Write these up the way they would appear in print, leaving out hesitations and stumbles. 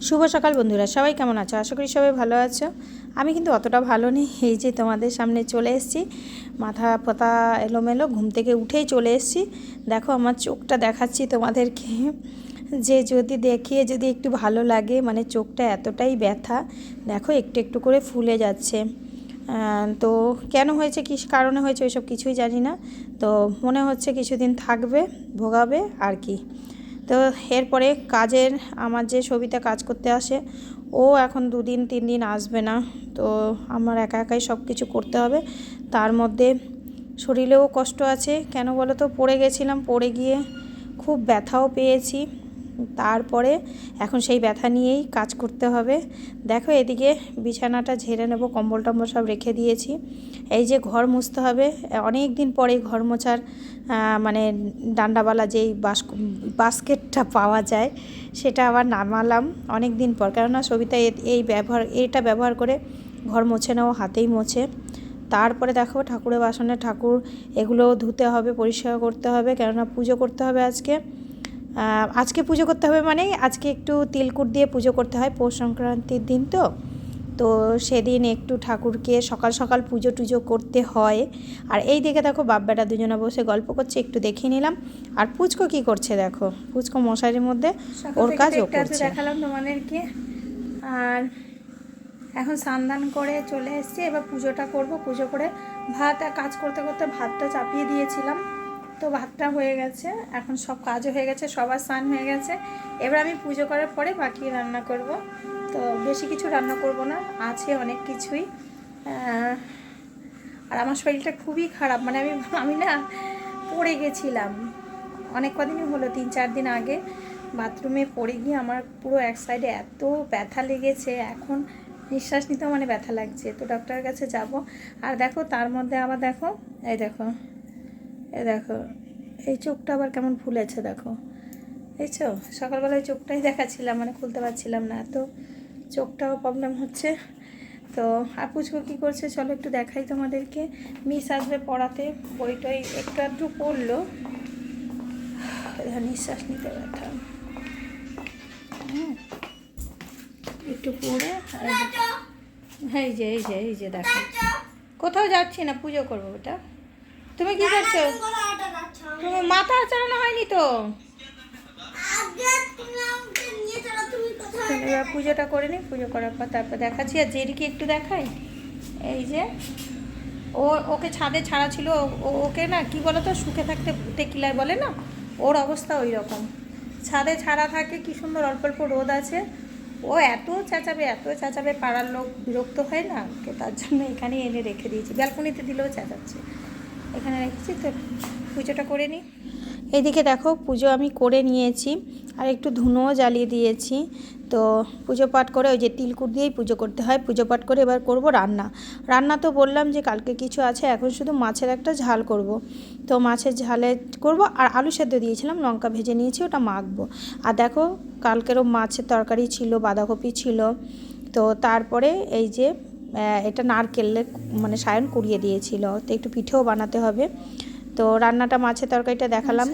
শুভ সকাল বন্ধুরা, সবাই কেমন আছো? আশা করি সবাই ভালো আছো। আমি কিন্তু অতটা ভালো নেই। এই যে তোমাদের সামনে চলে এসেছি, মাথা পাতা এলোমেলো, ঘুম থেকে উঠেই চলে এসেছি। দেখো আমার চোখটা দেখাচ্ছি তোমাদেরকে, যে যদি দেখিয়ে যদি একটু ভালো লাগে। মানে চোখটা এতটাই ব্যথা, দেখো একটু একটু করে ফুলে যাচ্ছে। তো কেন হয়েছে, কী কারণে হয়েছে ওইসব কিছুই জানি না। তো মনে হচ্ছে কিছুদিন থাকবে, ভোগাবে আর কি। তো এরপরে কাজের, আমার যে সবিতা কাজ করতে আসে, ও এখন 2-3 দিন আসবে না। তো আমার একা একাই সব কিছু করতে হবে। তার মধ্যে শরীরেও কষ্ট আছে। কেন বলো তো, পড়ে গেছিলাম, পড়ে গিয়ে খুব ব্যথাও পেয়েছি। তারপরে এখন সেই ব্যথা নিয়েই কাজ করতে হবে। দেখো এদিকে বিছানাটা ঝেড়ে নেব, কম্বল টম্বল সব রেখে দিয়েছি। এই যে ঘর মুছতে হবে, অনেক দিন পরে ঘর মোছার মানে ডান্ডাওয়ালা যেই বাস্কেটটা পাওয়া যায়, সেটা আবার নামালাম অনেক দিন পর। কেননা সবিতা এটা ব্যবহার করে ঘর মোছে নাও, হাতেই মোছে। তারপরে দেখো ঠাকুরের বাসনে ঠাকুর এগুলো ধুতে হবে, পরিষ্কার করতে হবে, কেননা পুজো করতে হবে আজকে। আজকে পুজো করতে হবে মানে আজকে একটু তিলকুট দিয়ে পুজো করতে হয়, পৌষ সংক্রান্তির দিন তো। তো সেদিন একটু ঠাকুরকে সকাল সকাল পুজো টুজো করতে হয়। আর এই দিকে দেখো বাপ বেটা দুজনে বসে গল্প করছে, একটু দেখে নিলাম। আর পুচকো কি করছে দেখো, পুচকো মশারির মধ্যে ওর কাজ ও করছে। দেখালাম তোমাদেরকে। আর এখন স্নান করে চলে এসেছি, এবার পুজোটা করব। পুজো করে ভাত, কাজ করতে করতে ভাতটা চাপিয়ে দিয়েছিলাম, তো ভাতটা হয়ে গেছে। এখন সব কাজও হয়ে গেছে, সবার স্নান হয়ে গেছে। এবার আমি পুজো করার পরে বাকি রান্না করব। তো বেশি কিছু রান্না করব না, আছে অনেক কিছুই। আর আমার শরীরটা খুবই খারাপ, মানে আমি না পড়ে গেছিলাম অনেক কদিনই হলো, 3-4 দিন আগে বাথরুমে পড়ে গিয়ে আমার পুরো এক সাইডে এত ব্যথা লেগেছে, এখন নিঃশ্বাস নিতেও মানে ব্যথা লাগছে। তো ডক্টরের কাছে যাব। আর দেখো তার মধ্যে আবার দেখো, এই দেখো এই চোখটা আবার কেমন ফুলেছে দেখো, দেখছো? সকালবেলায় চোখটাই দেখাচ্ছিলাম, মানে খুলতে পারছিলাম না, তো চোখটাও প্রবলেম হচ্ছে। তো আর পুচকো কী করছে চলো একটু দেখাই তোমাদেরকে। মিস আসবে পড়াতে, বইটাই একটু আধটু পড়লো। নিঃশ্বাস নিতে ব্যথা, একটু পড়ে। এই যে দেখো, কোথাও যাচ্ছি না, পুজো করবো। বেটা তুমি কি করছো? তুমি মাথা চালানো হয়নি তো? এবার পুজোটা করে নিই, পুজো করার পর তারপর দেখাচ্ছি। আর জেরিকে একটু দেখাই। এই যে ওকে ছাদে ছাড়া ছিল, ওকে না কি বলো তো, সুখে থাকতে ভূতে কিলায় বলে না, ওর অবস্থা ওই রকম। ছাদে ছাড়া থাকে, কি সুন্দর অল্প অল্প রোদ আছে। ও এত চেঁচাবে, পাড়ার লোক বিরক্ত হয় না, তো তার জন্য এখানে এনে রেখে দিয়েছি। ব্যালকনিতে দিলেও চেঁচাচ্ছে, এখানে রেখেছি। তো পুজোটা করে নিই। এদিকে দেখো পুজো আমি করে নিয়েছি, আর একটু ধুনোও জ্বালিয়ে দিয়েছি। তো পুজো পাঠ করে, ওই যে তিলকুট দিয়েই পুজো করতে হয়, পুজো পাঠ করে এবার করব রান্না। তো বললাম যে কালকে কিছু আছে, এখন শুধু মাছের একটা ঝাল করব। তো মাছের ঝালে করব, আর আলু সেদ্ধ দিয়েছিলাম, লঙ্কা ভেজে নিয়েছি, ওটা মাখবো। আর দেখো কালকেরও মাছের তরকারি ছিল, বাঁধাকপি ছিল। তো তারপরে এই যে এটা নারকেলের মানে সায়ন কুড়িয়ে দিয়েছিল, তো একটু পিঠেও বানাতে হবে। তো রান্নাটা, মাছের তরকারিটা দেখালাম,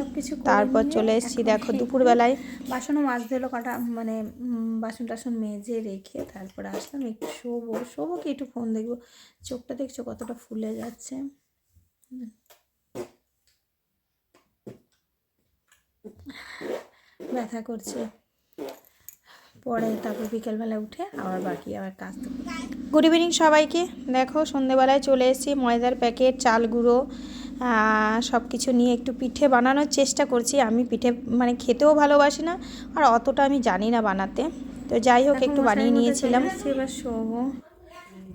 তারপর চলে এসেছি দেখো দুপুরবেলায়। বাসনও মাজতে হলো কটা, মানে বাসন টাসন মেজে রেখে তারপরে আসলাম। একটু শোবো কি একটু ফোন দেখবো। চোখটা দেখছো কতটা ফুলে যাচ্ছে, ব্যথা করছে। পরে তারপর বিকেলবেলা উঠে আবার কাজ তো। গুড ইভিনিং সবাইকে। দেখো সন্ধেবেলায় চলে এসেছি, ময়দার প্যাকেট, চাল গুঁড়ো সব কিছু নিয়ে একটু পিঠে বানানোর চেষ্টা করছি। আমি পিঠে মানে খেতেও ভালোবাসি না, আর অতটা আমি জানি না বানাতে। তো যাই হোক একটু বানিয়ে নিয়েছিলাম। এবার শোবো।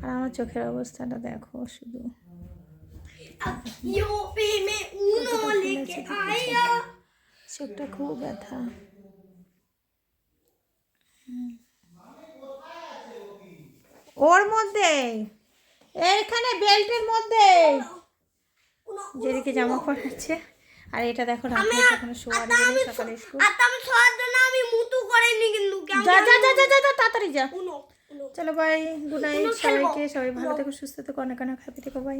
আর আমার চোখের অবস্থাটা দেখো শুধু, চোখটা খুব ব্যথা। ওর মধ্যে, এইখানে বেল্টের মধ্যে যেদিকে জামা পড়াচ্ছে। আর এটা দেখো রাতে এখনো শোয়ার জন্য, সকালে স্কুল। আমি শোয়ার জন্য আমি মুতু করিনি, কিন্তু যা তাড়াতাড়ি যা। চলো বাই, গুড নাইট সবাইকে। সবাই ভালো থেকো, সুস্থ থেকো, অনেক অনেক হ্যাপি থেকো, বাই।